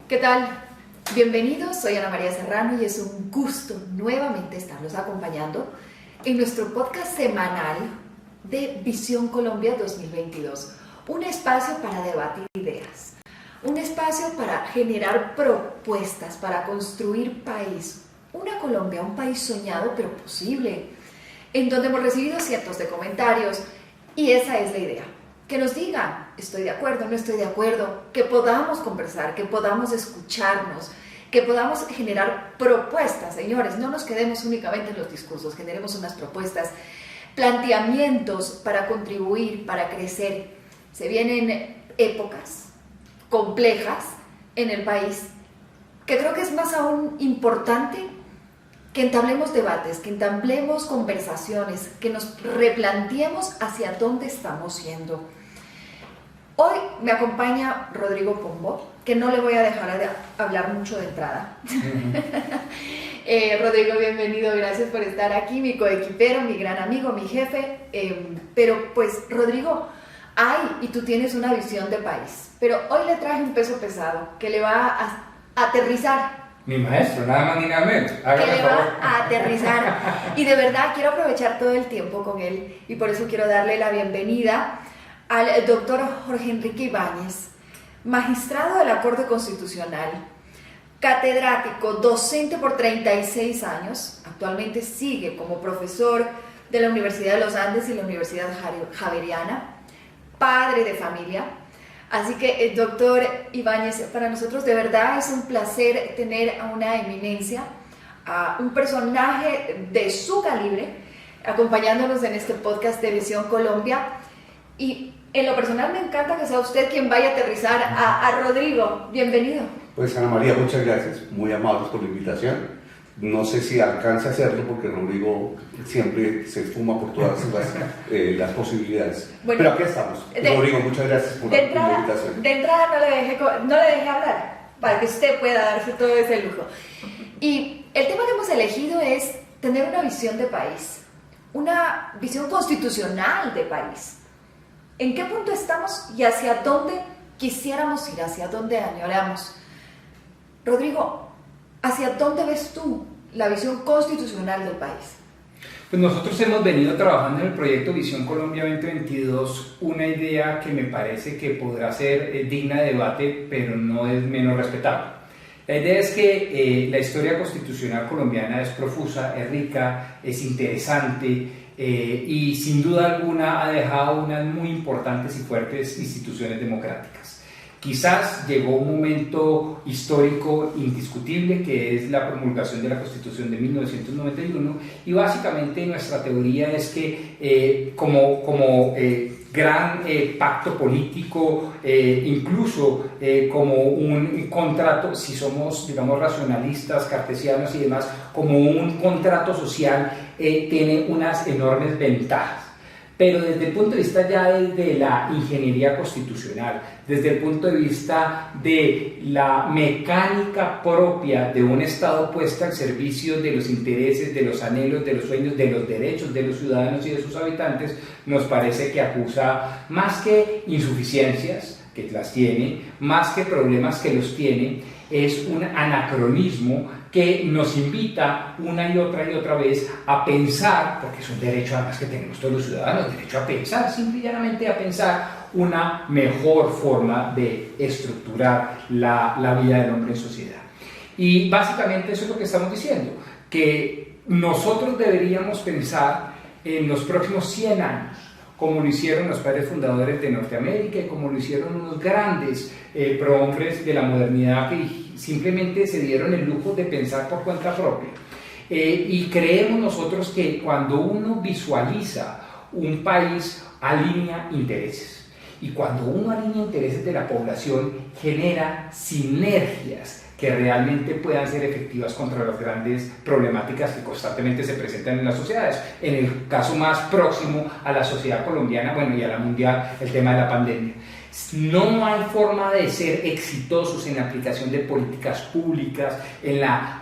¿Qué tal? Bienvenidos, soy Ana María Serrano y es un gusto nuevamente estarlos acompañando en nuestro podcast semanal de Visión Colombia 2022. Un espacio para debatir ideas, un espacio para generar propuestas, para construir país. Una Colombia, un país soñado pero posible, en donde hemos recibido cientos de comentarios y esa es la idea. Que nos digan, estoy de acuerdo, no estoy de acuerdo, que podamos conversar, que podamos escucharnos, que podamos generar propuestas, señores, no nos quedemos únicamente en los discursos, generemos unas propuestas, planteamientos para contribuir, para crecer. Se vienen épocas complejas en el país, que creo que es más aún importante que entablemos debates, que entablemos conversaciones, que nos replanteemos hacia dónde estamos yendo. Hoy me acompaña Rodrigo Pombo, que no le voy a dejar de hablar mucho de entrada. Rodrigo, bienvenido, gracias por estar aquí, mi coequipero, mi gran amigo, mi jefe. Pero pues, Rodrigo, y tú tienes una visión de país, pero hoy le traje un peso pesado que le va a aterrizar. Mi maestro, nada más ni nada menos. Que le va a aterrizar. Y de verdad quiero aprovechar todo el tiempo con él y por eso quiero darle la bienvenida al doctor Jorge Enrique Ibáñez, magistrado de la Corte Constitucional, catedrático, docente por 36 años, actualmente sigue como profesor de la Universidad de los Andes y la Universidad Javeriana, padre de familia. Así que, doctor Ibáñez, para nosotros de verdad es un placer tener a una eminencia, a un personaje de su calibre, acompañándonos en este podcast de Visión Colombia. Y en lo personal me encanta que sea usted quien vaya a aterrizar a Rodrigo. Bienvenido. Pues Ana María, muchas gracias, muy amables por la invitación. No sé si alcance a hacerlo porque Rodrigo siempre se esfuma por todas las posibilidades. Bueno, pero aquí estamos. Rodrigo, muchas gracias por la invitación. De entrada no le dejé hablar para que usted pueda darse todo ese lujo. Y el tema que hemos elegido es tener una visión de país, una visión constitucional de país. ¿En qué punto estamos y hacia dónde quisiéramos ir, hacia dónde añoramos? Rodrigo, ¿hacia dónde ves tú la visión constitucional del país? Pues nosotros hemos venido trabajando en el proyecto Visión Colombia 2022 una idea que me parece que podrá ser digna de debate, pero no es menos respetable. La idea es que la historia constitucional colombiana es profusa, es rica, es interesante, y sin duda alguna ha dejado unas muy importantes y fuertes instituciones democráticas. Quizás llegó un momento histórico indiscutible que es la promulgación de la Constitución de 1991 y básicamente nuestra teoría es que como gran pacto político, incluso como un contrato, si somos digamos racionalistas, cartesianos y demás, como un contrato social, tiene unas enormes ventajas. Pero desde el punto de vista ya de la ingeniería constitucional, desde el punto de vista de la mecánica propia de un Estado puesto al servicio de los intereses, de los anhelos, de los sueños, de los derechos de los ciudadanos y de sus habitantes, nos parece que acusa más que insuficiencias, que las tiene, más que problemas que los tiene, es un anacronismo que nos invita una y otra vez a pensar, porque es un derecho además que tenemos todos los ciudadanos, derecho a pensar, simple y llanamente a pensar una mejor forma de estructurar la vida del hombre en sociedad. Y básicamente eso es lo que estamos diciendo, que nosotros deberíamos pensar en los próximos 100 años, como lo hicieron los padres fundadores de Norteamérica y como lo hicieron unos grandes prohombres de la modernidad que simplemente se dieron el lujo de pensar por cuenta propia. Y creemos nosotros que cuando uno visualiza un país, alinea intereses. Y cuando uno alinea intereses de la población, genera sinergias que realmente puedan ser efectivas contra las grandes problemáticas que constantemente se presentan en las sociedades. En el caso más próximo a la sociedad colombiana, bueno, y a la mundial, el tema de la pandemia. No hay forma de ser exitosos en la aplicación de políticas públicas, en la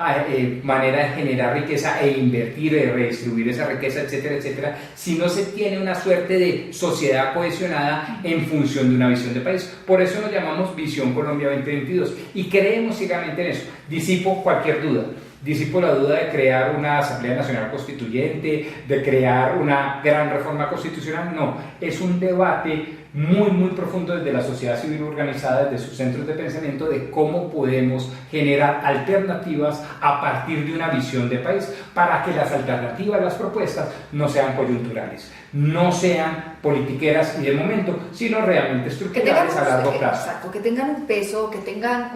manera de generar riqueza e invertir, de redistribuir esa riqueza, etcétera, etcétera, si no se tiene una suerte de sociedad cohesionada en función de una visión de país. Por eso nos llamamos Visión Colombia 2022 y creemos ciegamente en eso. Disipo cualquier duda. Disipo la duda de crear una Asamblea Nacional Constituyente, de crear una gran reforma constitucional. No, es un debate muy profundo desde la sociedad civil organizada, desde sus centros de pensamiento, de cómo podemos generar alternativas a partir de una visión de país, para que las alternativas, las propuestas, no sean coyunturales, no sean politiqueras y de momento, sino realmente estructurales a largo plazo. Exacto, que tengan un peso, que tengan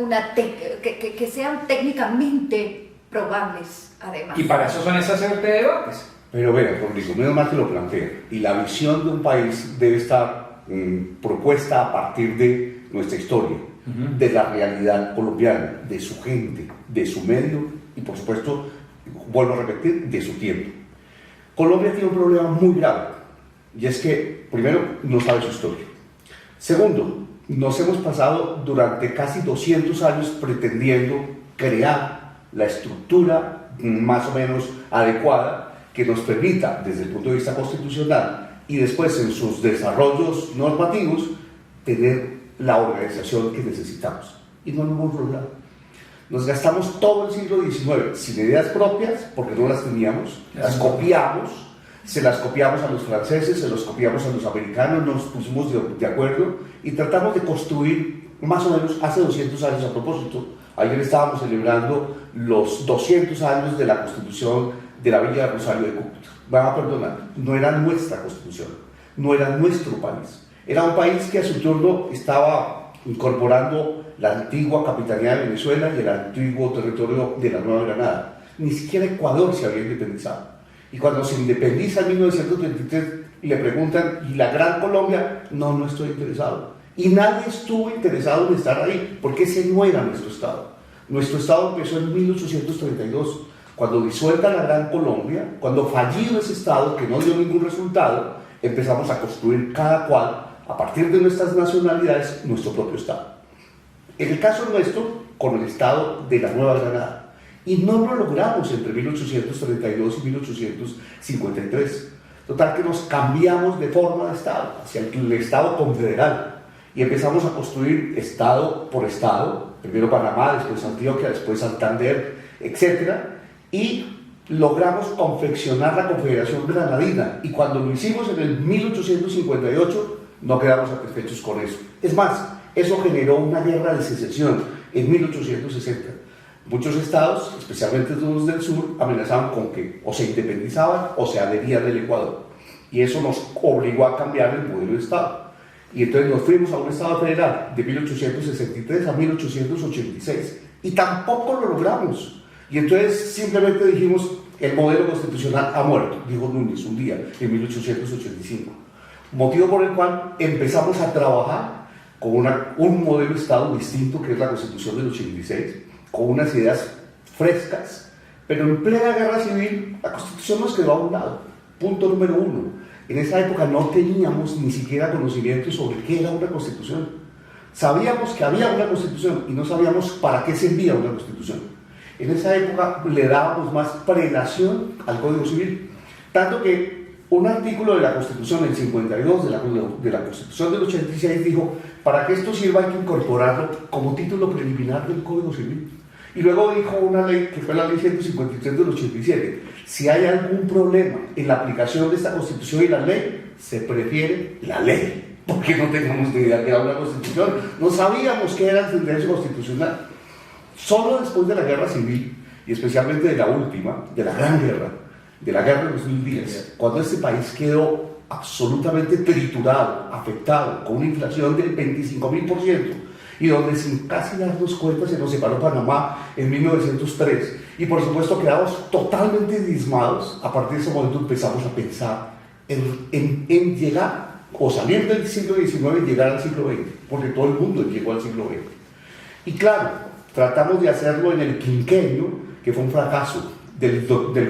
que sean técnicamente probables, además. Y para eso son esas suerte de debates. Pero bueno, Rodrigo, menos mal que lo plantea. Y la visión de un país debe estar propuesta a partir de nuestra historia, de la realidad colombiana, de su gente, de su medio y, por supuesto, vuelvo a repetir, de su tiempo. Colombia tiene un problema muy grave, y es que, primero, no sabe su historia. Segundo, nos hemos pasado durante casi 200 años pretendiendo crear la estructura más o menos adecuada que nos permita, desde el punto de vista constitucional y después en sus desarrollos normativos, tener la organización que necesitamos. Y no lo hemos logrado. Nos gastamos todo el siglo XIX sin ideas propias, porque no las teníamos, las copiamos, se las copiamos a los franceses, se los copiamos a los americanos, nos pusimos de acuerdo y tratamos de construir más o menos hace 200 años a propósito. Ayer estábamos celebrando los 200 años de la Constitución de la Villa de Rosario de Cúcuta. Van a perdonar, no era nuestra Constitución, no era nuestro país. Era un país que a su turno estaba incorporando la antigua Capitanía de Venezuela y el antiguo territorio de la Nueva Granada. Ni siquiera Ecuador se había independizado. Y cuando se independiza en 1933, le preguntan, ¿y la Gran Colombia? No, no estoy interesado. Y nadie estuvo interesado en estar ahí, porque ese no era nuestro Estado. Nuestro Estado empezó en 1832, cuando disuelta la Gran Colombia, cuando fallido ese Estado, que no dio ningún resultado, empezamos a construir cada cual, a partir de nuestras nacionalidades, nuestro propio Estado. En el caso nuestro, con el Estado de la Nueva Granada. Y no lo logramos entre 1832 y 1853. Total que nos cambiamos de forma de Estado, hacia el Estado confederal. Y empezamos a construir Estado por Estado, primero Panamá, después Antioquia, después Santander, etc. Y logramos confeccionar la Confederación Granadina. Y cuando lo hicimos en el 1858, no quedamos satisfechos con eso. Es más, eso generó una guerra de secesión en 1860. Muchos estados, especialmente los del sur, amenazaban con que o se independizaban o se adherían del Ecuador. Y eso nos obligó a cambiar el modelo de Estado. Y entonces nos fuimos a un Estado federal de 1863 a 1886. Y tampoco lo logramos. Y entonces simplemente dijimos, el modelo constitucional ha muerto, dijo Núñez un día, en 1885. Motivo por el cual empezamos a trabajar con un modelo de Estado distinto, que es la Constitución del 86, con unas ideas frescas, pero en plena guerra civil la Constitución nos quedó a un lado. Punto número uno. En esa época no teníamos ni siquiera conocimiento sobre qué era una Constitución. Sabíamos que había una Constitución y no sabíamos para qué servía una Constitución. En esa época le dábamos más prelación al Código Civil, tanto que un artículo de la Constitución, el 52 de la Constitución del 86, dijo, para que esto sirva hay que incorporarlo como título preliminar del Código Civil. Y luego dijo una ley, que fue la ley 153 del 87, si hay algún problema en la aplicación de esta Constitución y la ley, se prefiere la ley, porque no teníamos ni idea que era una Constitución, no sabíamos qué era el derecho constitucional. Solo después de la Guerra Civil, y especialmente de la última, de la Gran Guerra, de la Guerra de 2010, cuando este país quedó absolutamente triturado, afectado, con una inflación del 25.000%, y donde sin casi darnos cuenta se nos separó Panamá en 1903, y por supuesto quedamos totalmente diezmados. A partir de ese momento empezamos a pensar en llegar, o salir del siglo XIX y llegar al siglo XX, porque todo el mundo llegó al siglo XX. Y claro, tratamos de hacerlo en el quinquenio, que fue un fracaso, del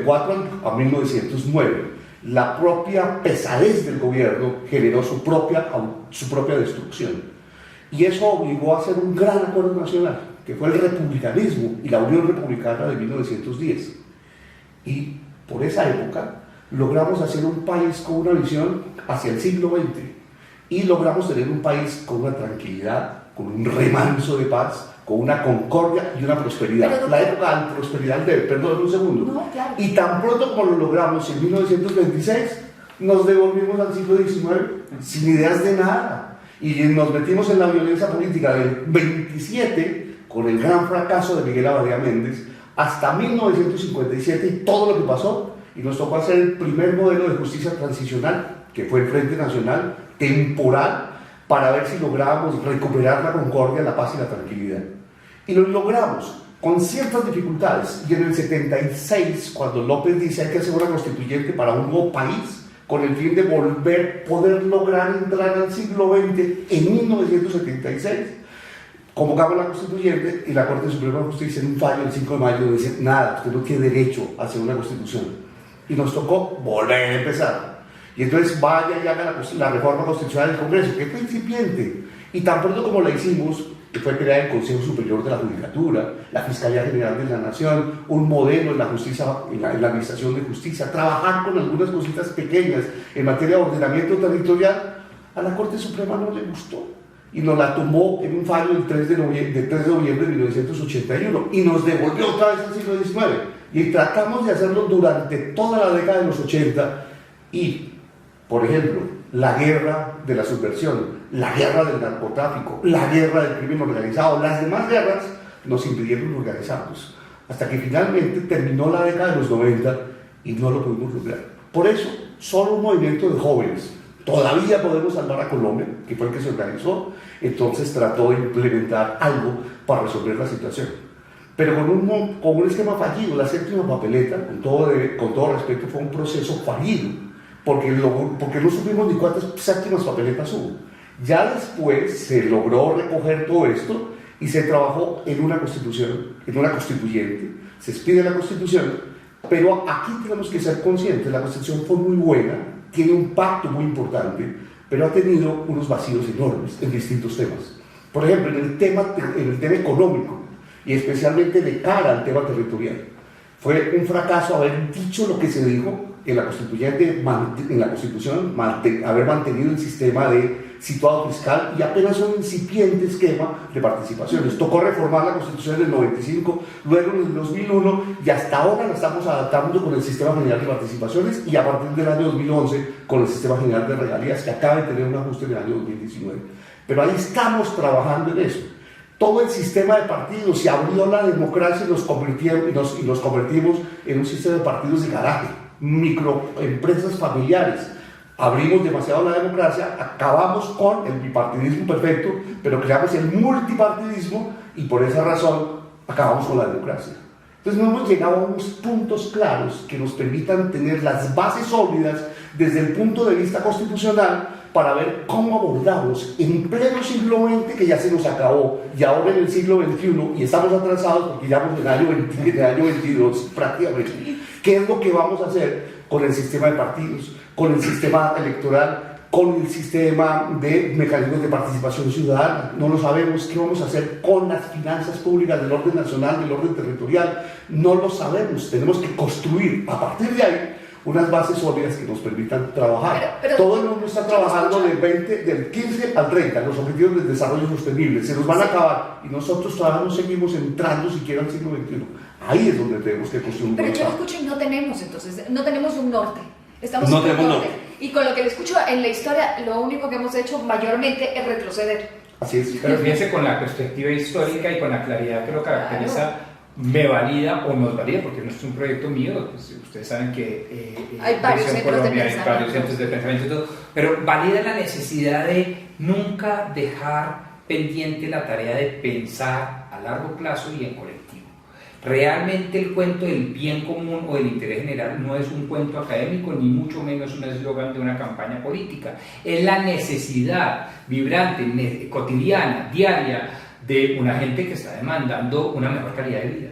4 a 1909. La propia pesadez del gobierno generó su propia destrucción. Y eso obligó a hacer un gran acuerdo nacional, que fue el republicanismo y la Unión Republicana de 1910. Y por esa época logramos hacer un país con una visión hacia el siglo XX y logramos tener un país con una tranquilidad, con un remanso de paz, con una concordia y una prosperidad. Pero, la época de prosperidad perdón un segundo. No, claro. Y tan pronto como lo logramos en 1926, nos devolvimos al siglo XIX sin ideas de nada. Y nos metimos en la violencia política del 27 con el gran fracaso de Miguel Abadía Méndez hasta 1957 y todo lo que pasó. Y nos tocó hacer el primer modelo de justicia transicional, que fue el Frente Nacional, temporal, para ver si lográbamos recuperar la concordia, la paz y la tranquilidad. Y lo logramos, con ciertas dificultades. Y en el 76, cuando López dice hay que hacer una constituyente para un nuevo país, con el fin de poder lograr entrar al siglo XX, en 1976, convocamos la constituyente y la Corte Suprema de Justicia en un fallo el 5 de mayo dice, nada, usted no tiene derecho a hacer una constitución. Y nos tocó volver a empezar. Y entonces vaya y haga la reforma constitucional del Congreso, que es incipiente. Y tan pronto como la hicimos, que fue crear el Consejo Superior de la Judicatura, la Fiscalía General de la Nación, un modelo en la justicia, en la administración de justicia, trabajar con algunas cositas pequeñas en materia de ordenamiento territorial, a la Corte Suprema no le gustó. Y nos la tomó en un fallo del 3 de noviembre de 1981 y nos devolvió otra vez al siglo XIX. Y tratamos de hacerlo durante toda la década de los 80 y, por ejemplo, la guerra de la subversión, la guerra del narcotráfico, la guerra del crimen organizado, las demás guerras nos impidieron organizarnos. Hasta que finalmente terminó la década de los 90 y no lo pudimos lograr. Por eso, solo un movimiento de jóvenes, todavía podemos salvar a Colombia, que fue el que se organizó, entonces trató de implementar algo para resolver la situación. Pero con un esquema fallido. La séptima papeleta, con todo respeto, fue un proceso fallido, porque no supimos ni cuántas séptimas papeletas hubo. Ya después se logró recoger todo esto y se trabajó en una constitución, en una constituyente, se expide la constitución, pero aquí tenemos que ser conscientes, la constitución fue muy buena, tiene un pacto muy importante, pero ha tenido unos vacíos enormes en distintos temas. Por ejemplo, en el tema económico, y especialmente de cara al tema territorial. Fue un fracaso haber dicho lo que se dijo en la Constitución, haber mantenido el sistema de situado fiscal y apenas un incipiente esquema de participaciones. Tocó reformar la Constitución del 95, luego en el 2001 y hasta ahora la estamos adaptando con el Sistema General de Participaciones y a partir del año 2011 con el Sistema General de Regalías que acaba de tener un ajuste en el año 2019. Pero ahí estamos trabajando en eso. Todo el sistema de partidos, se abrió la democracia y nos convertimos en un sistema de partidos de garaje, microempresas familiares. Abrimos demasiado la democracia, acabamos con el bipartidismo perfecto, pero creamos el multipartidismo y por esa razón acabamos con la democracia. Entonces no hemos llegado a unos puntos claros que nos permitan tener las bases sólidas desde el punto de vista constitucional para ver cómo abordamos en pleno siglo XX, que ya se nos acabó, y ahora en el siglo XXI, y estamos atrasados porque ya vamos en el año 22 prácticamente, qué es lo que vamos a hacer con el sistema de partidos, con el sistema electoral, con el sistema de mecanismos de participación ciudadana. No lo sabemos. ¿Qué vamos a hacer con las finanzas públicas del orden nacional, del orden territorial? No lo sabemos. Tenemos que construir a partir de ahí unas bases sólidas que nos permitan trabajar. Pero todo el mundo está trabajando del 15 al 30, los objetivos del desarrollo sostenible, se nos van a acabar y nosotros todavía no seguimos entrando siquiera al siglo XXI. Ahí es donde tenemos que construir un Pero yo lo escucho y no tenemos un norte. Estamos no sin tenemos norte. Y con lo que le escucho en la historia, lo único que hemos hecho mayormente es retroceder. Así es. Pero fíjense, con la perspectiva histórica y con la claridad que lo caracteriza, me valida o nos valida, porque no es un proyecto mío, pues, ustedes saben que hay varios centros de pensamiento y todo, pero valida la necesidad de nunca dejar pendiente la tarea de pensar a largo plazo y en colectivo. Realmente el cuento del bien común o del interés general no es un cuento académico, ni mucho menos un eslogan de una campaña política. Es la necesidad vibrante, cotidiana, diaria, de una gente que está demandando una mejor calidad de vida.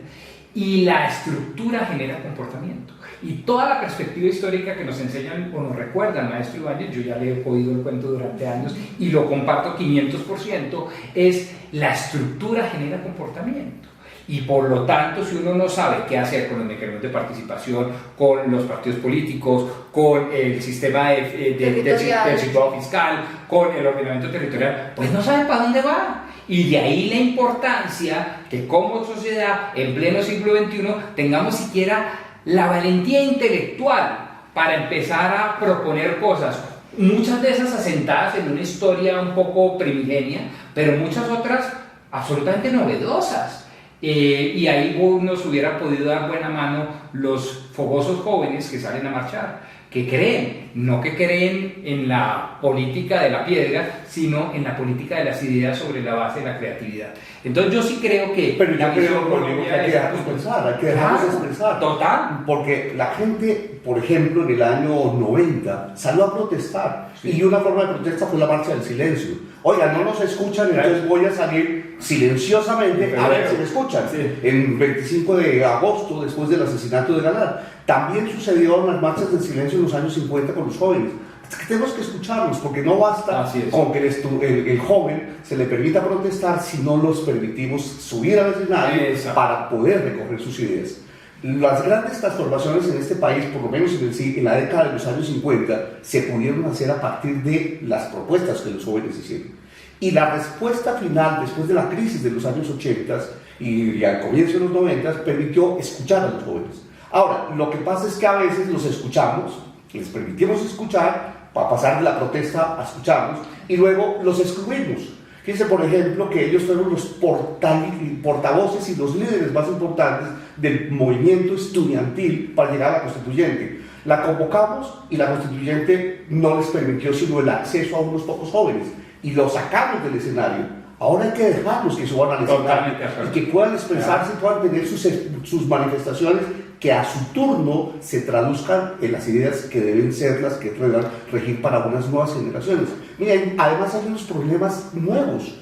y la estructura genera comportamiento. Y toda la perspectiva histórica que nos enseñan o nos recuerda el maestro Ibáñez, yo ya le he oído el cuento durante años y lo comparto 500%, es la estructura genera comportamiento. Y por lo tanto, si uno no sabe qué hacer con los mecanismos de participación, con los partidos políticos, con el sistema del situado fiscal, con el ordenamiento territorial, pues no sabe para dónde va. Y de ahí la importancia que como sociedad, en pleno siglo XXI, tengamos siquiera la valentía intelectual para empezar a proponer cosas, muchas de esas asentadas en una historia un poco primigenia, pero muchas otras absolutamente novedosas. Y ahí nos hubiera podido dar buena mano los fogosos jóvenes que salen a marchar, que creen, no que creen en la política de la piedra, sino en la política de las ideas sobre la base de la creatividad. Entonces yo sí creo que... Pero yo creo que hay que dejarnos pensar, hay que dejarnos expresar. Total. Porque la gente, por ejemplo, en el año 90 salió a protestar, sí. Y una forma de protesta fue la marcha del silencio. Oiga, no nos escuchan, entonces voy a salir silenciosamente a ver si me escuchan. Sí. El 25 de agosto, después del asesinato de Galán, también sucedieron las marchas del silencio en los años 50 con los jóvenes. Es que tenemos que escucharlos, porque no basta con que el joven se le permita protestar si no los permitimos subir al escenario para poder recoger sus ideas. Las grandes transformaciones en este país, por lo menos en la década de los años 50, se pudieron hacer a partir de las propuestas que los jóvenes hicieron. Y la respuesta final, después de la crisis de los años 80 y al comienzo de los 90, permitió escuchar a los jóvenes. Ahora, lo que pasa es que a veces los escuchamos, les permitimos escuchar, para pasar de la protesta a escucharlos, y luego los excluimos. Fíjense, por ejemplo, que ellos fueron los portavoces y los líderes más importantes del movimiento estudiantil para llegar a la constituyente. La convocamos y la constituyente no les permitió sino el acceso a unos pocos jóvenes y los sacamos del escenario. Ahora hay que dejarlos que suban al escenario y que puedan expresarse, puedan tener sus manifestaciones, que a su turno se traduzcan en las ideas que deben ser las que puedan regir para unas nuevas generaciones. Miren, además hay unos problemas nuevos.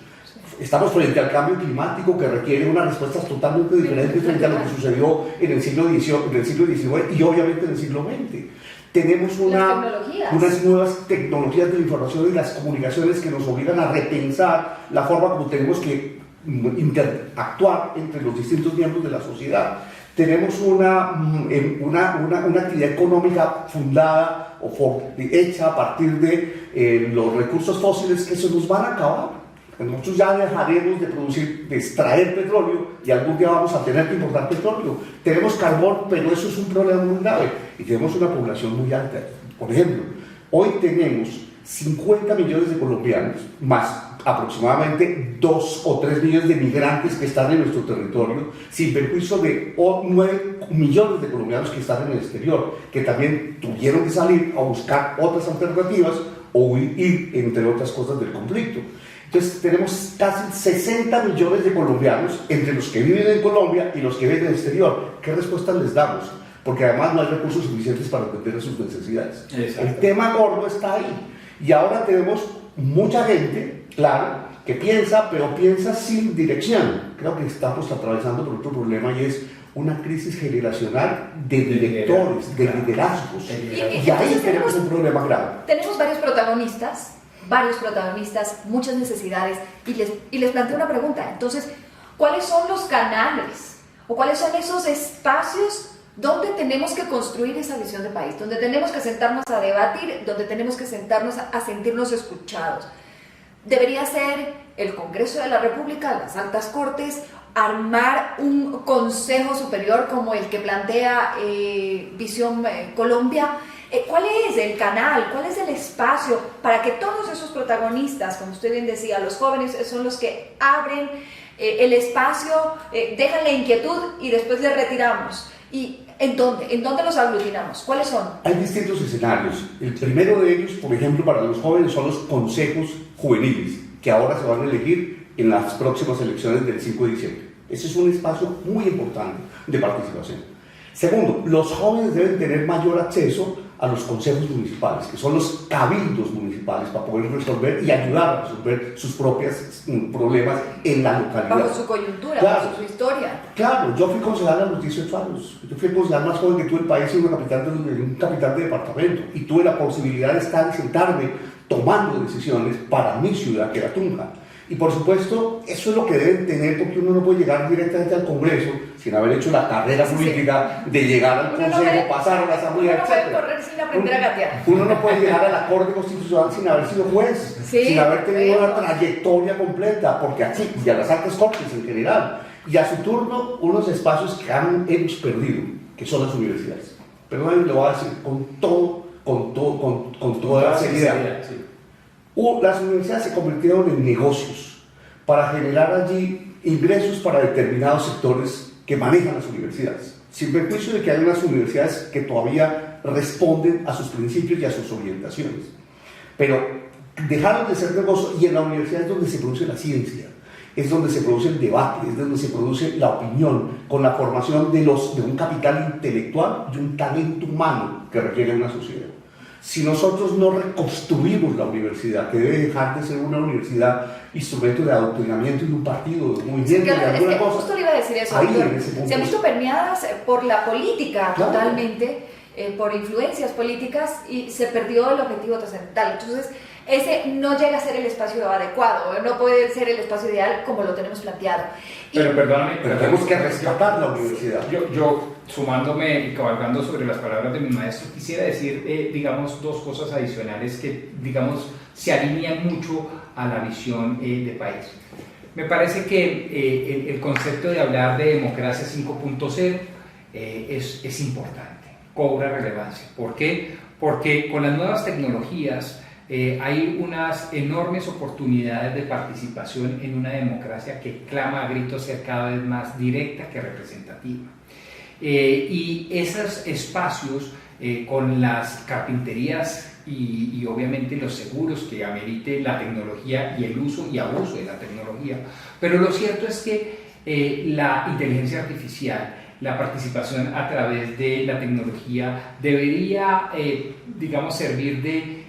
Estamos frente al cambio climático que requiere unas respuestas totalmente diferentes frente a lo que sucedió en el siglo XIX y obviamente en el siglo XX. Tenemos unas nuevas tecnologías de la información y las comunicaciones que nos obligan a repensar la forma como tenemos que interactuar entre los distintos miembros de la sociedad. Tenemos una actividad económica fundada o hecha a partir de los recursos fósiles que se nos van a acabar. Nosotros ya dejaremos de extraer petróleo y algún día vamos a tener que importar petróleo. Tenemos carbón, pero eso es un problema muy grave y tenemos una población muy alta. Por ejemplo, hoy tenemos 50 millones de colombianos, más aproximadamente 2 o 3 millones de migrantes que están en nuestro territorio, sin perjuicio de 9 millones de colombianos que están en el exterior, que también tuvieron que salir a buscar otras alternativas o huir, entre otras cosas, del conflicto. Entonces tenemos casi 60 millones de colombianos entre los que viven en Colombia y los que viven en el exterior. ¿Qué respuestas les damos? Porque además no hay recursos suficientes para atender a sus necesidades. El tema gordo está ahí. Y ahora tenemos mucha gente, claro, que piensa, pero piensa sin dirección. Creo que estamos atravesando por otro problema y es una crisis generacional de directores, de liderazgos. Y ahí tenemos un problema grave. Tenemos varios protagonistas, muchas necesidades, y les planteo una pregunta. Entonces, ¿cuáles son los canales o cuáles son esos espacios donde tenemos que construir esa visión de país, donde tenemos que sentarnos a debatir, donde tenemos que sentarnos a sentirnos escuchados? Debería ser el Congreso de la República, las altas cortes, armar un consejo superior como el que plantea Visión Colombia. ¿Cuál es el canal? ¿Cuál es el espacio para que todos esos protagonistas, como usted bien decía, los jóvenes son los que abren el espacio, dejan la inquietud y después les retiramos? ¿Y en dónde? ¿En dónde los aglutinamos? ¿Cuáles son? Hay distintos escenarios. El primero de ellos, por ejemplo, para los jóvenes son los consejos juveniles, que ahora se van a elegir en las próximas elecciones del 5 de diciembre. Ese es un espacio muy importante de participación. Segundo, los jóvenes deben tener mayor acceso a los consejos municipales, que son los cabildos municipales, para poder resolver y ayudar a resolver sus propios problemas en la localidad. Bajo su coyuntura, claro, bajo su historia. Claro, yo fui concejal a los 18 años. Yo fui el concejal más joven que tuve el país y un capitán de departamento. Y tuve la posibilidad de estar y sentarme tomando decisiones para mi ciudad, que era Tunja. Y por supuesto, eso es lo que deben tener, porque uno no puede llegar directamente al Congreso sin haber hecho la carrera política de llegar al Consejo, pasar a la Asamblea, etc. Uno no puede correr sin aprender a gatear. Uno no puede llegar a la Corte Constitucional sin haber sido juez, sin haber tenido una trayectoria completa, porque aquí, y a las altas cortes en general, y a su turno, unos espacios que hemos perdido, que son las universidades. Pero lo voy a decir con toda la seriedad. Sí. Las universidades se convirtieron en negocios para generar allí ingresos para determinados sectores que manejan las universidades, sin perjuicio de que hay unas universidades que todavía responden a sus principios y a sus orientaciones. Pero dejaron de ser negocios, y en la universidad es donde se produce la ciencia, es donde se produce el debate, es donde se produce la opinión, con la formación de un capital intelectual y un talento humano que requiere una sociedad. Si nosotros no reconstruimos la universidad, que debe dejar de ser una universidad instrumento de adoctrinamiento de un partido, de un movimiento, claro, de alguna cosa. Justo le iba a decir eso, ahí, se han visto permeadas por la política, claro, totalmente, por influencias políticas, y se perdió el objetivo trascendental. Entonces, ese no llega a ser el espacio adecuado, no puede ser el espacio ideal como lo tenemos planteado. Pero perdóname, pero tenemos que rescatar la universidad. Yo sumándome y cabalgando sobre las palabras de mi maestro, quisiera decir, digamos, dos cosas adicionales que, digamos, se alinean mucho a la visión de país. Me parece que el concepto de hablar de democracia 5.0 es importante, cobra relevancia. ¿Por qué? Porque con las nuevas tecnologías hay unas enormes oportunidades de participación en una democracia que clama a gritos ser cada vez más directa que representativa. Y esos espacios con las carpinterías y obviamente los seguros que amerite la tecnología y el uso y abuso de la tecnología, pero lo cierto es que la inteligencia artificial, la participación a través de la tecnología debería, digamos, servir de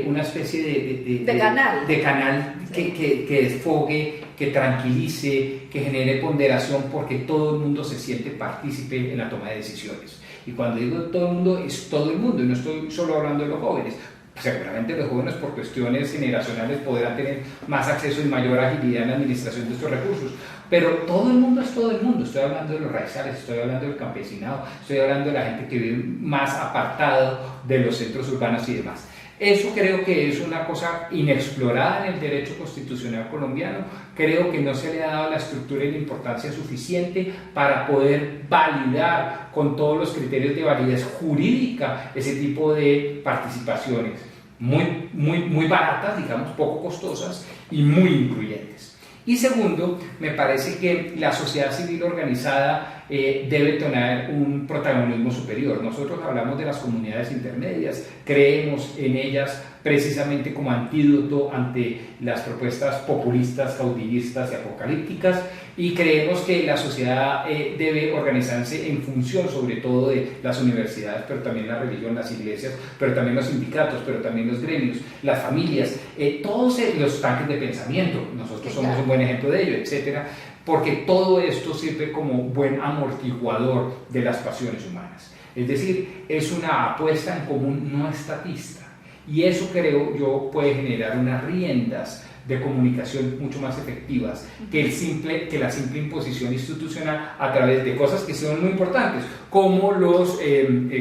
una especie de canal que desfogue, que tranquilice, que genere ponderación, porque todo el mundo se siente partícipe en la toma de decisiones. Y cuando digo todo el mundo, es todo el mundo, y no estoy solo hablando de los jóvenes. Seguramente los jóvenes, por cuestiones generacionales, podrán tener más acceso y mayor agilidad en la administración de estos recursos, pero todo el mundo es todo el mundo. Estoy hablando de los raizales, estoy hablando del campesinado, estoy hablando de la gente que vive más apartado de los centros urbanos y demás. Eso creo que es una cosa inexplorada en el derecho constitucional colombiano. Creo que no se le ha dado la estructura y la importancia suficiente para poder validar con todos los criterios de validez jurídica ese tipo de participaciones muy baratas, digamos, poco costosas y muy incluyentes. Y segundo, me parece que la sociedad civil organizada debe tener un protagonismo superior. Nosotros hablamos de las comunidades intermedias, creemos en ellas precisamente como antídoto ante las propuestas populistas, caudillistas y apocalípticas, y creemos que la sociedad debe organizarse en función sobre todo de las universidades, pero también la religión, las iglesias, pero también los sindicatos, pero también los gremios, las familias, todos los tanques de pensamiento. Nosotros somos un buen ejemplo de ello, etcétera, porque todo esto sirve como buen amortiguador de las pasiones humanas. Es decir, es una apuesta en común no estatista, y eso creo yo puede generar unas riendas de comunicación mucho más efectivas que la simple imposición institucional a través de cosas que son muy importantes, como los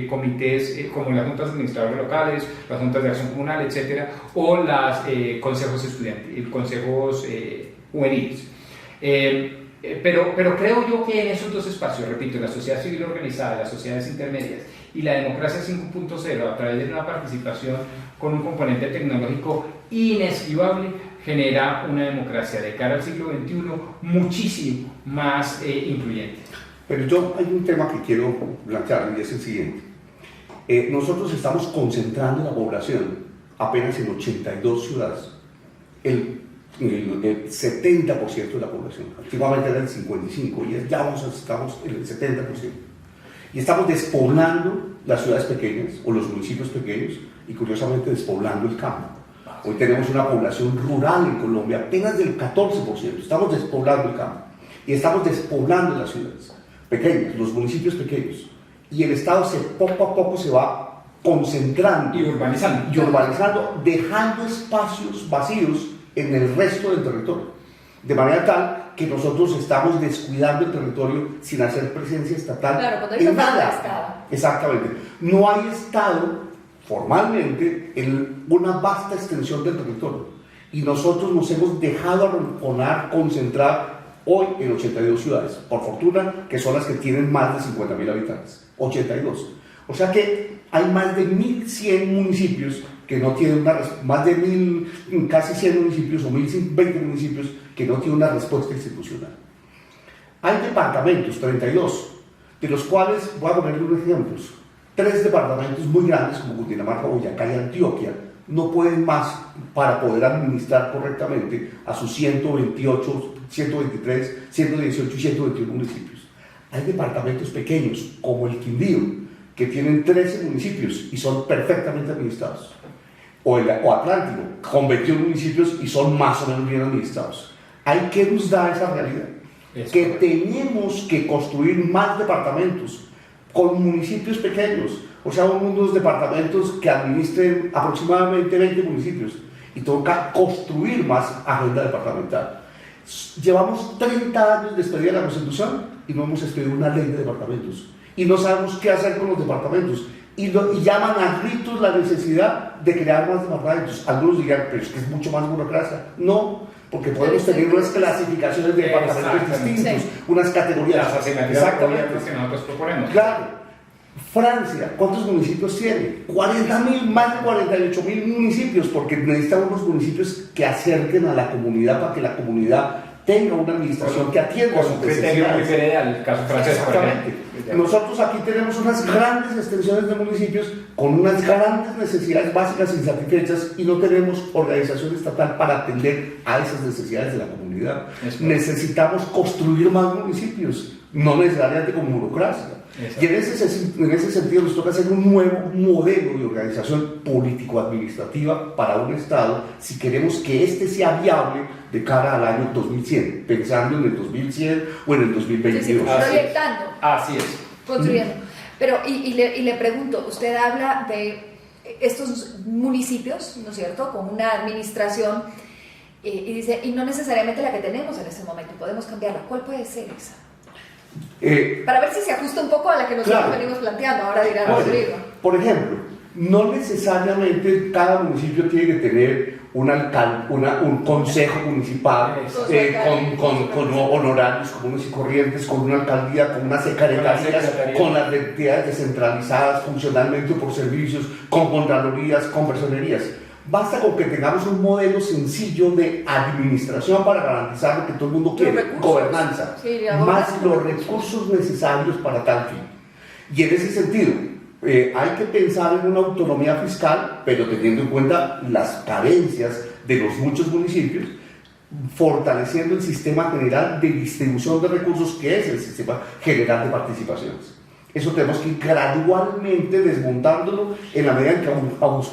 comités, como las juntas administradoras locales, las juntas de acción comunal, etcétera, o los consejos estudiantiles, consejos juveniles. Pero creo yo que en esos dos espacios, repito, la sociedad civil organizada, las sociedades intermedias y la democracia 5.0, a través de una participación con un componente tecnológico inesquivable, genera una democracia de cara al siglo XXI muchísimo más incluyente. Pero hay un tema que quiero plantear, y es el siguiente. Nosotros estamos concentrando la población apenas en 82 ciudades. El 70% de la población. Antiguamente era el 55% y ya estamos en el 70%. Y estamos despoblando las ciudades pequeñas o los municipios pequeños y curiosamente despoblando el campo. Hoy tenemos una población rural en Colombia apenas del 14%, estamos despoblando el campo y estamos despoblando las ciudades pequeñas, los municipios pequeños, y el Estado poco a poco se va concentrando y urbanizando, dejando espacios vacíos en el resto del territorio, de manera tal que nosotros estamos descuidando el territorio sin hacer presencia estatal. Claro, cuando hay nada. Exactamente. No hay Estado formalmente en una vasta extensión del territorio. Y nosotros nos hemos dejado arrinconar, concentrar hoy en 82 ciudades. Por fortuna, que son las que tienen más de 50.000 habitantes. 82. O sea que hay más de 1.100 municipios que no tienen más de casi 100 municipios o 1.020 municipios que no tienen una respuesta institucional. Hay departamentos, 32, de los cuales, voy a ponerle unos ejemplos, 3 departamentos muy grandes como Cundinamarca, Boyacá y Antioquia no pueden más para poder administrar correctamente a sus 128, 123, 118 y 121 municipios. Hay departamentos pequeños como el Quindío que tienen 13 municipios y son perfectamente administrados. O Atlántico, con 21 municipios y son más o menos bien administrados. ¿Qué nos da esa realidad? Que tenemos que construir más departamentos con municipios pequeños, o sea, unos departamentos que administren aproximadamente 20 municipios, y toca construir más agenda departamental. Llevamos 30 años desde de la Constitución y no hemos expedido una ley de departamentos, y no sabemos qué hacer con los departamentos. Y llaman a gritos la necesidad de crear más departamentos. Algunos dirán, pero es que es mucho más burocracia. No, porque podemos tener unas clasificaciones de departamentos distintos, unas categorías. Las asignaturas que nosotros proponemos. Claro. Francia, ¿cuántos municipios tiene? 40.000, más de 48.000 municipios, porque necesitan unos municipios que acerquen a la comunidad para que la comunidad tenga una administración que atienda a sus necesidades. El caso francés, exactamente. Nosotros aquí tenemos unas grandes extensiones de municipios con unas grandes necesidades básicas insatisfechas y no tenemos organización estatal para atender a esas necesidades de la comunidad. Necesitamos construir más municipios, no necesariamente con burocracia. Y en ese sentido nos toca hacer un nuevo modelo de organización político-administrativa para un Estado si queremos que este sea viable de cara al año 2100, pensando en el 2100 o en el 2022. Proyectando. Así es. Construyendo. Pero, y le pregunto, usted habla de estos municipios, ¿no es cierto?, con una administración, y dice, y no necesariamente la que tenemos en este momento, podemos cambiarla. ¿Cuál puede ser esa? Para ver si se ajusta un poco a la que nosotros venimos planteando, ahora dirá Rodrigo. Por ejemplo, no necesariamente cada municipio tiene que tener un consejo municipal con honorarios comunes y corrientes, con una alcaldía, con unas secretarías, con las entidades descentralizadas funcionalmente por servicios, con contralorías, con personerías. Basta con que tengamos un modelo sencillo de administración para garantizar lo que todo el mundo quiere, gobernanza, más los recursos necesarios para tal fin. Y en ese sentido, hay que pensar en una autonomía fiscal, pero teniendo en cuenta las carencias de los muchos municipios, fortaleciendo el sistema general de distribución de recursos, que es el sistema general de participaciones. Eso tenemos que ir gradualmente desmontándolo en la medida en que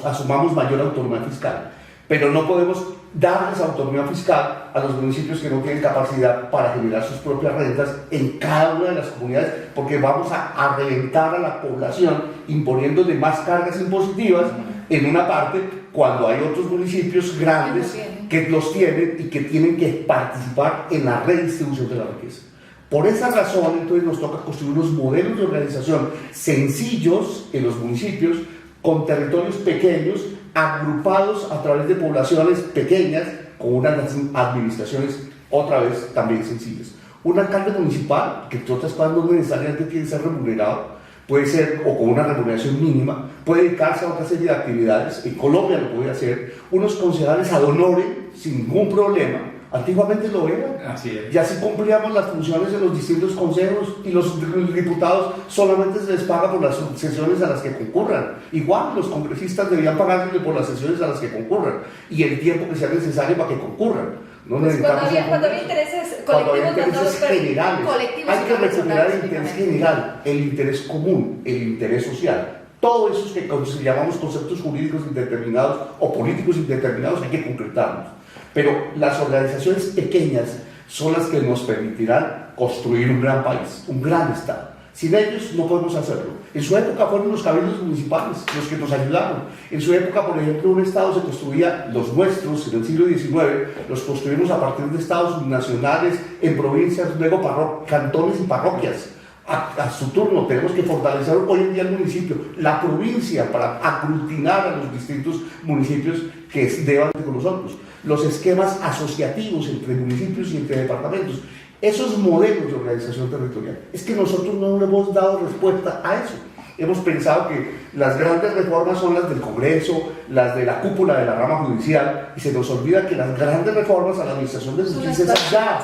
asumamos mayor autonomía fiscal. Pero no podemos dar esa autonomía fiscal a los municipios que no tienen capacidad para generar sus propias rentas en cada una de las comunidades, porque vamos a reventar a la población imponiéndole más cargas impositivas en una parte, cuando hay otros municipios grandes que los tienen y que tienen que participar en la redistribución de la riqueza. Por esa razón, entonces, nos toca construir unos modelos de organización sencillos en los municipios, con territorios pequeños, agrupados a través de poblaciones pequeñas, con unas administraciones, otra vez, también sencillas. Un alcalde municipal, que entre otras cosas no necesariamente tiene que ser remunerado, puede ser, o con una remuneración mínima, puede dedicarse a otra serie de actividades. En Colombia lo puede hacer. Unos concejales ad honorem, sin ningún problema. Antiguamente lo eran. Así es. Y así cumplíamos las funciones de los distintos consejos, y los diputados solamente se les paga por las sesiones a las que concurran. Igual los congresistas debían pagarles por las sesiones a las que concurran y el tiempo que sea necesario para que concurran. No pues necesitamos cuando había intereses colectivos generales, hay que recuperar el interés general, el interés común, el interés social. Todos esos que llamamos conceptos jurídicos indeterminados o políticos indeterminados hay que concretarlos. Pero las organizaciones pequeñas son las que nos permitirán construir un gran país, un gran Estado. Sin ellos no podemos hacerlo. En su época fueron los cabildos municipales los que nos ayudaron. En su época, por ejemplo, un Estado se construía, los nuestros, en el siglo XIX, los construimos a partir de Estados nacionales, en provincias, luego cantones y parroquias. A su turno tenemos que fortalecer hoy en día el municipio, la provincia, para aglutinar a los distintos municipios que deban con nosotros. Los esquemas asociativos entre municipios y entre departamentos. Esos modelos de organización territorial, es que nosotros no le hemos dado respuesta a eso. Hemos pensado que las grandes reformas son las del Congreso, las de la cúpula de la rama judicial, y se nos olvida que las grandes reformas a la administración de justicia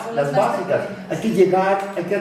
son las básicas. Hay que llegar, hay que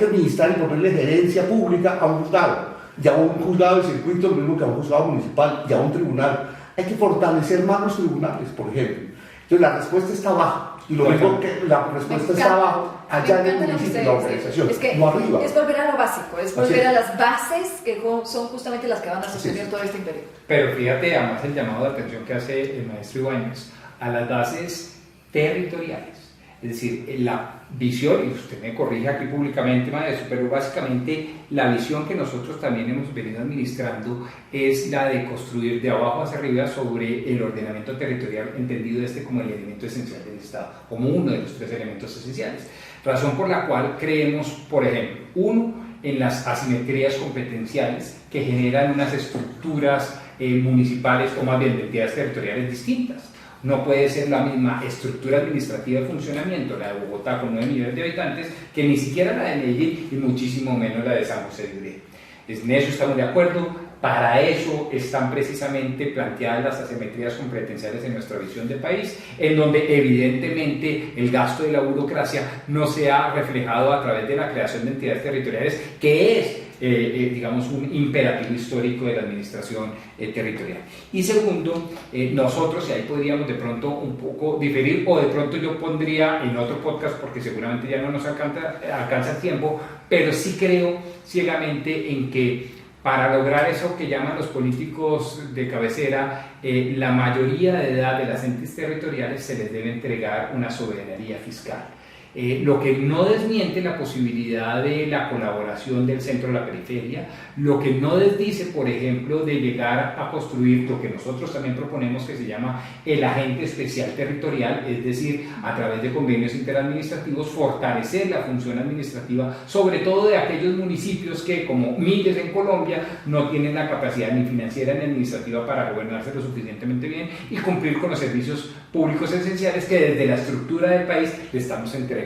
administrar y ponerle gerencia pública a un juzgado, y a un juzgado de circuito, lo mismo que a un juzgado municipal, y a un tribunal. Hay que fortalecer más los tribunales, por ejemplo. Entonces la respuesta está abajo. Y lo mismo que la respuesta está abajo, allá en el municipio, la organización, no arriba. Es volver a lo básico, es volver a las bases que son justamente las que van a sostener todo este imperio. Pero fíjate, además, el llamado de atención que hace el maestro Ibáñez a las bases territoriales. Es decir, la visión, y usted me corrige aquí públicamente, maestro, pero básicamente la visión que nosotros también hemos venido administrando es la de construir de abajo hacia arriba sobre el ordenamiento territorial, entendido como el elemento esencial del Estado, como uno de los tres elementos esenciales. Razón por la cual creemos, por ejemplo, uno, en las asimetrías competenciales que generan unas estructuras municipales o más bien de entidades territoriales distintas. No puede ser la misma estructura administrativa de funcionamiento, la de Bogotá con 9 millones de habitantes, que ni siquiera la de Medellín y muchísimo menos la de San José de Uribé. En eso estamos de acuerdo. Para eso están precisamente planteadas las asimetrías competenciales en nuestra visión de país, en donde evidentemente el gasto de la burocracia no se ha reflejado a través de la creación de entidades territoriales, que es digamos, un imperativo histórico de la administración territorial. Y segundo, nosotros, y ahí podríamos de pronto un poco diferir, o de pronto yo pondría en otro podcast, porque seguramente ya no nos alcanza el tiempo, pero sí creo ciegamente en que para lograr eso que llaman los políticos de cabecera, la mayoría de edad de las entes territoriales se les debe entregar una soberanía fiscal. Lo que no desmiente la posibilidad de la colaboración del centro de la periferia, lo que no desdice, por ejemplo, de llegar a construir lo que nosotros también proponemos, que se llama el agente especial territorial, es decir, a través de convenios interadministrativos, fortalecer la función administrativa, sobre todo de aquellos municipios que, como miles en Colombia, no tienen la capacidad ni financiera ni administrativa para gobernarse lo suficientemente bien y cumplir con los servicios públicos esenciales que desde la estructura del país le estamos entregando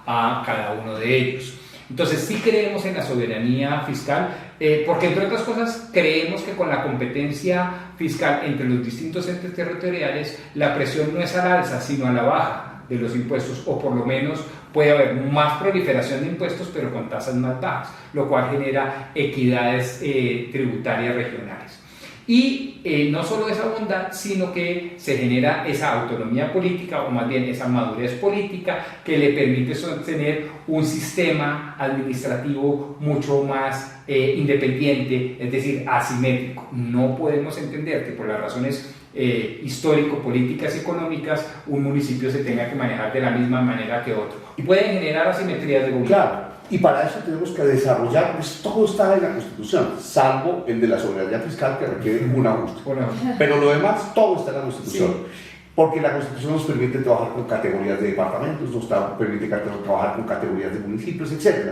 a cada uno de ellos. Entonces sí creemos en la soberanía fiscal, porque entre otras cosas creemos que con la competencia fiscal entre los distintos entes territoriales la presión no es al alza sino a la baja de los impuestos, o por lo menos puede haber más proliferación de impuestos pero con tasas más bajas, lo cual genera equidades tributarias regionales. Y no solo esa bondad, sino que se genera esa autonomía política, o más bien esa madurez política, que le permite sostener un sistema administrativo mucho más independiente, es decir, asimétrico. No podemos entender que por las razones histórico-políticas y económicas un municipio se tenga que manejar de la misma manera que otro. Y pueden generar asimetrías de gobierno. Claro. Y para eso tenemos que desarrollar, pues todo está en la Constitución, salvo el de la soberanía fiscal que requiere un ajuste. Pero lo demás, todo está en la Constitución. Sí. Porque la Constitución nos permite trabajar con categorías de departamentos, nos permite trabajar con categorías de municipios, etc.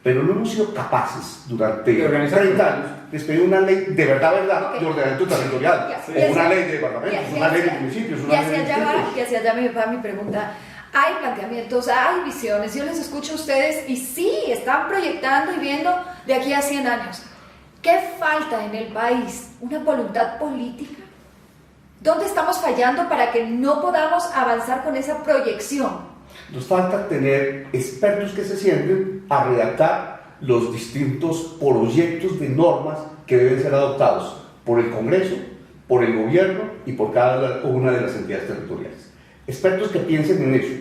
Pero no hemos sido capaces durante 30 años de expedir una ley de verdad de ordenamiento territorial, o una ley de departamentos, una ley de municipios, una ley de distritos. Y hacia allá me va mi pregunta. Hay planteamientos, hay visiones, yo les escucho a ustedes y sí, están proyectando y viendo de aquí a 100 años. ¿Qué falta en el país? ¿Una voluntad política? ¿Dónde estamos fallando para que no podamos avanzar con esa proyección? Nos falta tener expertos que se sienten a redactar los distintos proyectos de normas que deben ser adoptados por el Congreso, por el gobierno y por cada una de las entidades territoriales. expertos que piensen en eso.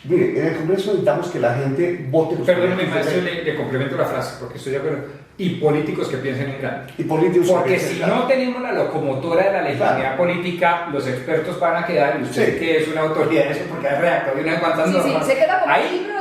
Mire, en el Congreso necesitamos que la gente vote. Perdóneme, maestro, le complemento la frase, porque estoy de acuerdo. Y políticos que piensen en grande. Y políticos porque si no tenemos la locomotora de la legitimidad política, los expertos van a quedar, y usted que es una autoridad de eso, porque ha redactado de unas cuantas normas. Sí, se queda como ahí libro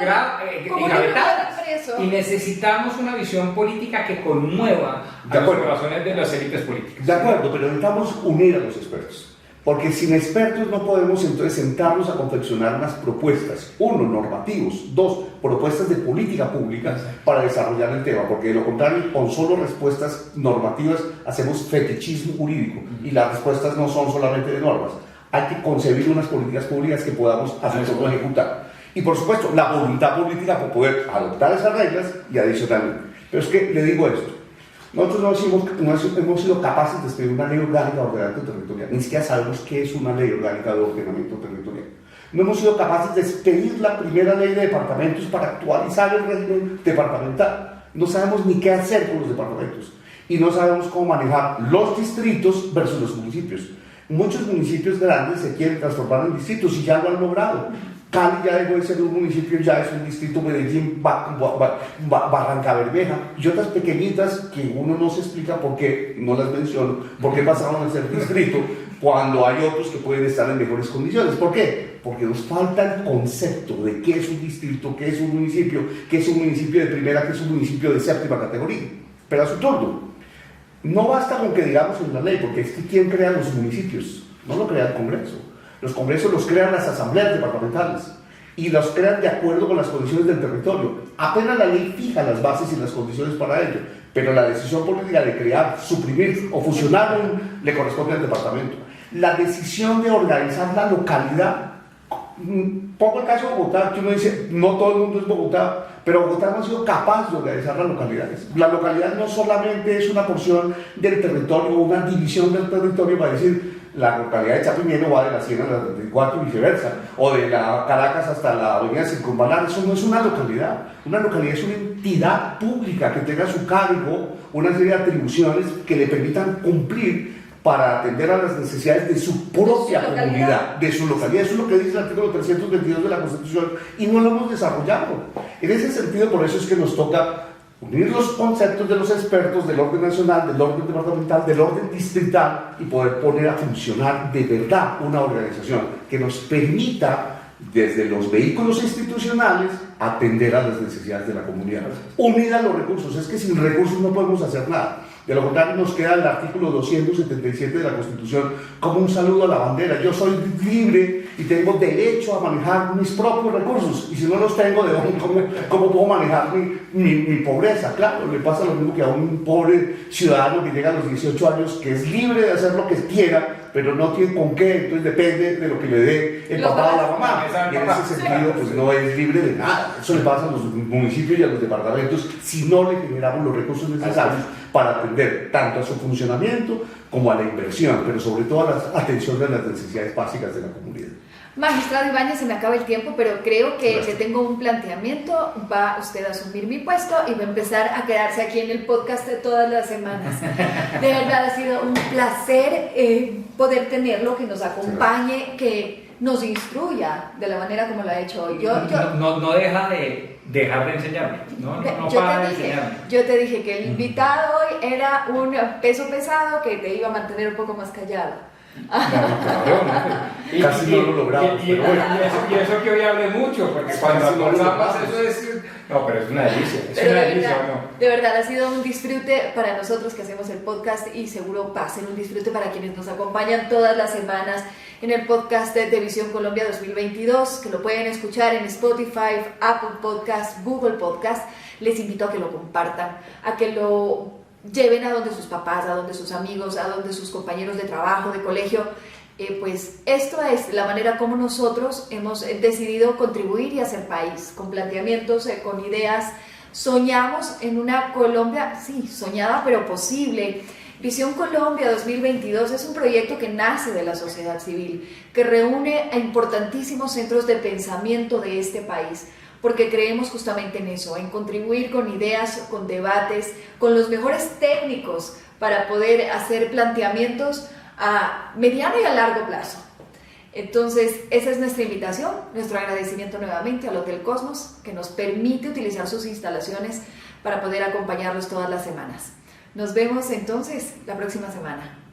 y necesitamos una visión política que conmueva a los corazones de las élites políticas. De acuerdo, pero necesitamos unir a los expertos. Porque sin expertos no podemos entonces sentarnos a confeccionar unas propuestas, uno, normativos, dos, propuestas de política pública para desarrollar el tema, porque de lo contrario, con solo respuestas normativas hacemos fetichismo jurídico y las respuestas no son solamente de normas, hay que concebir unas políticas públicas que podamos hacerlo ejecutar. Y por supuesto, la voluntad política por poder adoptar esas reglas y adicionalmente. Pero es que le digo esto. Nosotros no hemos sido capaces de escribir una ley orgánica de ordenamiento territorial, ni siquiera sabemos qué es una ley orgánica de ordenamiento territorial. No hemos sido capaces de expedir la primera ley de departamentos para actualizar el régimen departamental. No sabemos ni qué hacer con los departamentos y no sabemos cómo manejar los distritos versus los municipios. Muchos municipios grandes se quieren transformar en distritos y ya lo han logrado. Cali ya dejó de ser un municipio, ya es un distrito, Medellín, Barranca Bermeja, y otras pequeñitas que uno no se explica por qué, no las menciono, por qué pasaron a ser distrito, cuando hay otros que pueden estar en mejores condiciones. ¿Por qué? Porque nos falta el concepto de qué es un distrito, qué es un municipio de primera, qué es un municipio de séptima categoría. Pero a su turno, no basta con que digamos en la ley, porque es que ¿quién crea los municipios? No lo crea el Congreso. Los congresos los crean las asambleas departamentales y los crean de acuerdo con las condiciones del territorio. Apenas la ley fija las bases y las condiciones para ello, pero la decisión política de crear, suprimir o fusionar le corresponde al departamento. La decisión de organizar la localidad, pongo el caso de Bogotá, que uno dice, no todo el mundo es Bogotá, pero Bogotá no ha sido capaz de organizar las localidades. La localidad no solamente es una porción del territorio, una división del territorio para decir, la localidad de Chapinero va de la 100 a la 34 y viceversa, o de la Caracas hasta la avenida Circunvalar. Eso no es una localidad. Una localidad es una entidad pública que tenga a su cargo una serie de atribuciones que le permitan cumplir para atender a las necesidades de su propia comunidad, de su localidad. Eso es lo que dice el artículo 322 de la Constitución y no lo hemos desarrollado. En ese sentido, por eso es que nos toca unir los conceptos de los expertos del orden nacional, del orden departamental, del orden distrital y poder poner a funcionar de verdad una organización que nos permita desde los vehículos institucionales atender a las necesidades de la comunidad. Unir a los recursos, es que sin recursos no podemos hacer nada. De lo contrario nos queda el artículo 277 de la Constitución como un saludo a la bandera. Yo soy libre y tengo derecho a manejar mis propios recursos, y si no los tengo, ¿cómo puedo manejar mi pobreza? Claro, le pasa lo mismo que a un pobre ciudadano que llega a los 18 años, que es libre de hacer lo que quiera, pero no tiene con qué, entonces depende de lo que le dé el papá o la mamá. Y en ese sentido, pues no es libre de nada. Eso le pasa a los municipios y a los departamentos si no le generamos los recursos necesarios para atender tanto a su funcionamiento como a la inversión, pero sobre todo a la atención de las necesidades básicas de la comunidad. Magistrado Ibáñez, se me acaba el tiempo, pero creo que le tengo un planteamiento. Va usted a asumir mi puesto y va a empezar a quedarse aquí en el podcast de todas las semanas. De verdad ha sido un placer poder tenerlo, que nos acompañe, que nos instruya de la manera como lo ha hecho hoy. No deja de dejar de enseñarme. No para de enseñarme. Yo te dije que el invitado hoy era un peso pesado que te iba a mantener un poco más callado. Casi no lo logramos. Y eso que hoy hablé mucho, porque cuando almorzamos eso es... No, pero es una delicia. De verdad, ha sido un disfrute para nosotros que hacemos el podcast, y seguro va a ser un disfrute para quienes nos acompañan todas las semanas en el podcast de Visión Colombia 2022, que lo pueden escuchar en Spotify, Apple Podcast, Google Podcast. Les invito a que lo compartan, a que lo lleven a donde sus papás, a donde sus amigos, a donde sus compañeros de trabajo, de colegio. Pues esto es la manera como nosotros hemos decidido contribuir y hacer país, con planteamientos, con ideas. Soñamos en una Colombia, sí, soñada pero posible. Visión Colombia 2022 es un proyecto que nace de la sociedad civil, que reúne a importantísimos centros de pensamiento de este país, porque creemos justamente en eso, en contribuir con ideas, con debates, con los mejores técnicos para poder hacer planteamientos a mediano y a largo plazo. Entonces, esa es nuestra invitación, nuestro agradecimiento nuevamente al Hotel Cosmos, que nos permite utilizar sus instalaciones para poder acompañarlos todas las semanas. Nos vemos entonces la próxima semana.